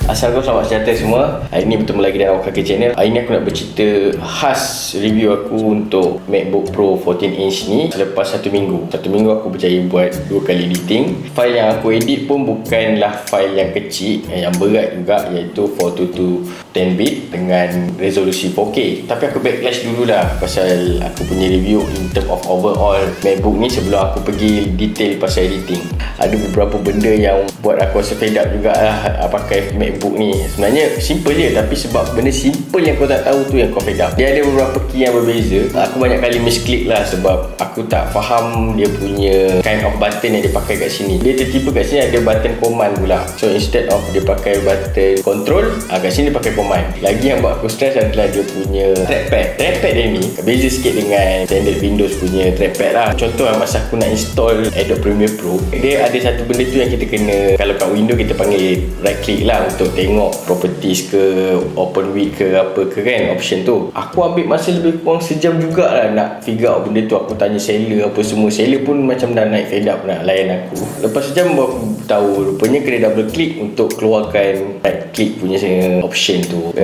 Assalamualaikum, selamat sejahtera semua. Hari ni bertemu lagi dengan Awak Kaki Channel. Hari ni aku nak bercerita khas review aku untuk MacBook Pro 14 inch ni. Selepas satu minggu aku berjaya buat 2 kali editing. File yang aku edit pun bukanlah file yang kecil, yang berat juga, iaitu 422 10-bit dengan resolusi 4K. Tapi aku backlash dululah pasal aku punya review in term of overall MacBook ni sebelum aku pergi detail pasal editing. Ada beberapa benda yang buat aku rasa fed up jugalah pakai MacBook ni. Sebenarnya simple je, tapi sebab benda simple yang kau tak tahu tu yang kau fed up. Dia ada beberapa key yang berbeza. Aku banyak kali misclick lah sebab aku tak faham dia punya kind of button yang dia pakai kat sini. Dia tertipu kat sini ada button command pula. So instead of dia pakai button control, kat sini dia pakai command. Lagi yang buat aku stress adalah dia punya trackpad. Trackpad dia ni beza sikit dengan standard Windows punya trackpad lah. Contoh lah, masa aku nak install Adobe Premiere Pro, dia ada satu benda tu yang kita kena, kalau kat Windows kita panggil right click lah untuk tengok properties ke, open with ke apa ke kan, option tu. Aku ambil masa lebih kurang sejam jugalah nak figure out benda tu. Aku tanya seller apa semua. Seller pun macam dah naik fed up nak layan aku. Lepas sejam baru aku tahu rupanya kena double click untuk keluarkan right click punya option tu.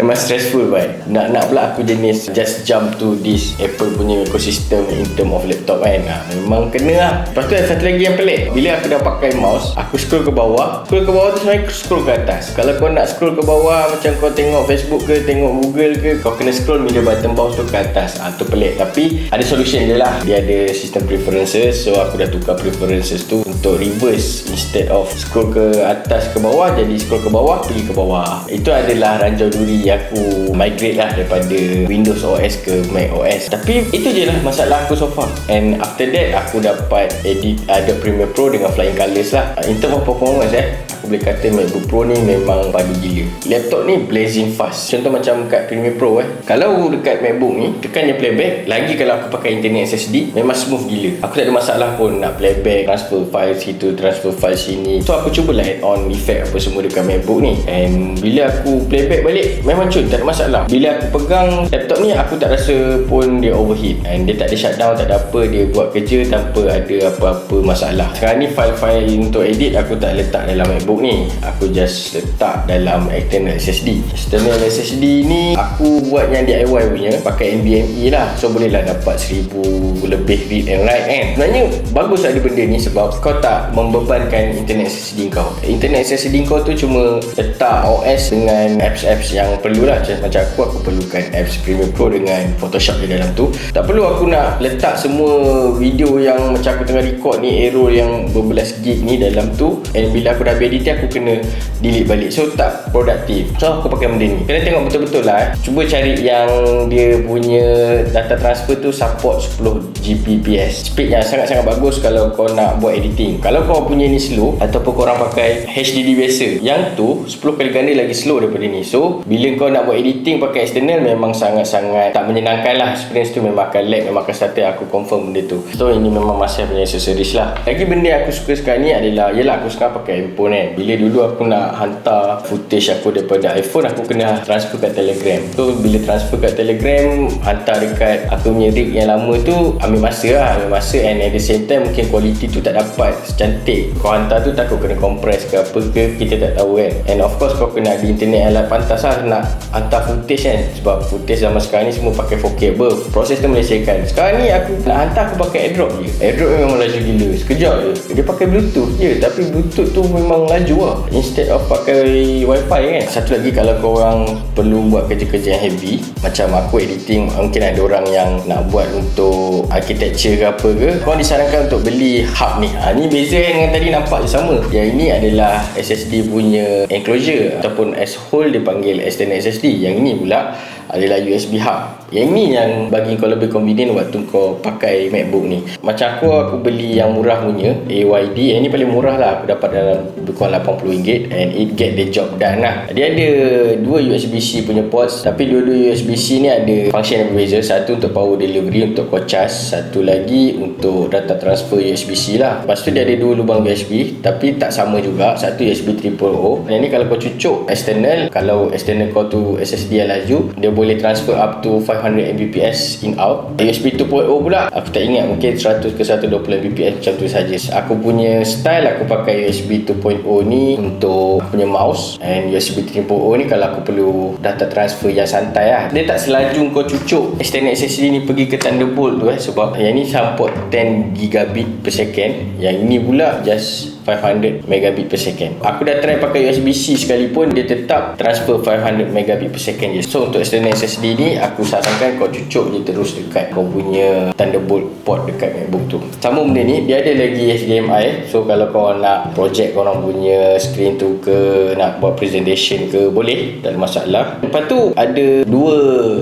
Memang stressful kan. Nak pula aku jenis just jump to this Apple punya ekosistem in term of laptop kan. Memang kena lah. Lepas tu ada satu lagi yang pelik. Bila aku dah pakai mouse, aku scroll ke bawah. Scroll ke bawah tu sebenarnya scroll ke atas. Kalau kau nak scroll ke bawah, macam kau tengok Facebook ke, tengok Google ke, kau kena scroll middle button mouse tu ke atas. Tu pelik. Tapi ada solution dia lah. Dia ada sistem preferences. So aku dah tukar preferences tu untuk reverse. Instead of scroll ke atas ke bawah, jadi scroll ke bawah, pergi ke bawah. Itu adalah ranjau duri aku migrate lah daripada Windows OS ke Mac OS. Tapi itu je lah masalah aku so far. And after that aku dapat edit Adobe Premiere Pro dengan flying colours lah. In term of performance aku boleh kata MacBook Pro ni memang padu gila. Laptop ni blazing fast. Contoh macam kat Premiere Pro kalau dekat MacBook ni tekan je playback, lagi kalau aku pakai internet SSD memang smooth gila. Aku tak ada masalah pun nak playback, transfer file situ, transfer file sini. So aku cubalah add on effect apa semua dekat MacBook ni. And bila aku playback balik memang cun, tak ada masalah. Bila aku pegang laptop ni, aku tak rasa pun dia overheat. And dia tak ada shutdown, tak ada apa. Dia buat kerja tanpa ada apa-apa masalah. Sekarang ni file-file untuk edit aku tak letak dalam MacBook ni. Aku just letak dalam external SSD. External SSD ni aku buat yang DIY punya, pakai NVMe lah. So bolehlah dapat 1000 lebih read and write kan. Sebenarnya bagus ada benda ni sebab kau tak membebankan internet SSD kau. Internet SSD kau tu cuma letak OS dengan apps-apps yang perlu lah. Macam aku perlukan apps Premiere Pro dengan Photoshop di dalam tu. Tak perlu aku nak letak semua video yang macam aku tengah record ni, arrow yang berbelas gig ni dalam tu. And bila aku dah habis edit aku kena delete balik. So tak produktif. So aku pakai benda ni. Kena tengok betul-betul lah. Cuba cari yang dia punya data transfer tu support 10 Gbps. Speed yang sangat-sangat bagus kalau kau nak buat editing. Kalau kau punya ni slow ataupun korang pakai HDD biasa, yang tu 10 kali ganda lagi slow daripada ni. So bila kau nak buat editing pakai external memang sangat-sangat tak menyenangkan lah. Experience tu memang akan lag, memang akan starter. Aku confirm benda tu. So ini memang masa punya accessories lah. Lagi benda yang aku suka sekarang ni adalah, yelah aku sekarang pakai handphone kan. Bila dulu aku nak hantar footage aku daripada iPhone, aku kena transfer kat Telegram. So bila transfer kat Telegram, hantar dekat aku punya rig yang lama tu, ambil masa lah. Ambil masa, and at the same time mungkin quality tu tak dapat secantik kau hantar tu. Takut kena compress ke apa ke, kita tak tahu kan. And of course kau kena ada internet alat pantas lah nak hantar footage kan. Sebab footage zaman sekarang ni semua pakai 4K above. Proses tu melecehkan. Sekarang ni aku nak hantar, aku pakai AirDrop je. AirDrop memang laju gila. Sekejap je dia pakai Bluetooth je, tapi Bluetooth tu memang laju lah, instead of pakai Wi-Fi kan. Satu lagi, kalau korang perlu buat kerja-kerja yang heavy, macam aku editing, mungkin ada orang yang nak buat untuk architecture ke apa ke, korang disarankan untuk beli hub ni. Ni beza dengan tadi, nampak je sama. Yang ini adalah SSD punya enclosure ataupun as whole dia panggil external SSD. Yang ini pula adalah USB hub. Yang ni yang bagi kau lebih convenient waktu kau pakai MacBook ni. Macam aku beli yang murah punya AYD. Yang ni paling murah lah. Aku dapat dalam lebih kurang RM80 and it get the job done lah. Dia ada dua USB-C punya ports, tapi dua-dua USB-C ni ada function yang berbeza. Satu untuk power delivery, untuk kau charge. Satu lagi untuk data transfer USB-C lah. Lepas tu dia ada dua lubang USB, tapi tak sama juga. Satu USB 3.0. Yang ni kalau kau cucuk external, kalau external kau tu SSD yang laju, dia boleh transfer up to 500 500 Mbps in out. USB 2.0 pula aku tak ingat, mungkin 100 ke 120 Mbps macam tu saja. Aku punya style aku pakai USB 2.0 ni untuk aku punya mouse, and USB 3.0 ni kalau aku perlu data transfer yang santai lah. Dia tak selaju kau cucuk external SSD ni pergi ke Thunderbolt tu sebab yang ni support 10 gigabit per second, yang ini pula just 500 megabit per second. Aku dah try pakai USB-C sekalipun, dia tetap transfer 500 megabit per second je. So untuk external SSD ni aku sarankan kau cucuk je terus dekat kau punya Thunderbolt port dekat MacBook tu. Sama benda ni, dia ada lagi HDMI. So kalau kau nak project korang punya screen tu ke, nak buat presentation ke, boleh, tak ada masalah. Lepas tu ada dua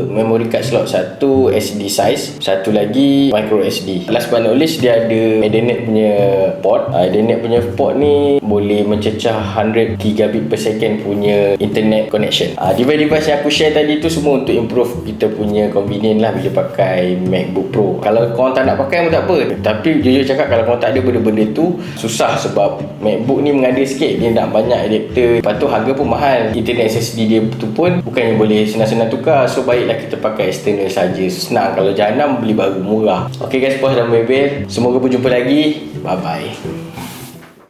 memory card slot, satu SD size, satu lagi micro SD. Last but not least, dia ada Ethernet punya port. Ethernet punya port ni boleh mencecah 100 gigabit per second punya internet connection. Device-device yang aku share tadi tu semua untuk improve kita punya convenient lah bila pakai MacBook Pro. Kalau korang tak nak pakai pun tak apa, tapi jujur cakap kalau korang tak ada benda-benda tu susah, sebab MacBook ni mengada sikit, dia nak banyak adapter, lepas tu harga pun mahal. Internet SSD dia tu pun bukannya boleh senang-senang tukar, so baiklah kita pakai external saja. Senang, kalau jahanam beli baru murah. Ok guys, puas dah mobile. Semoga berjumpa lagi. Bye bye.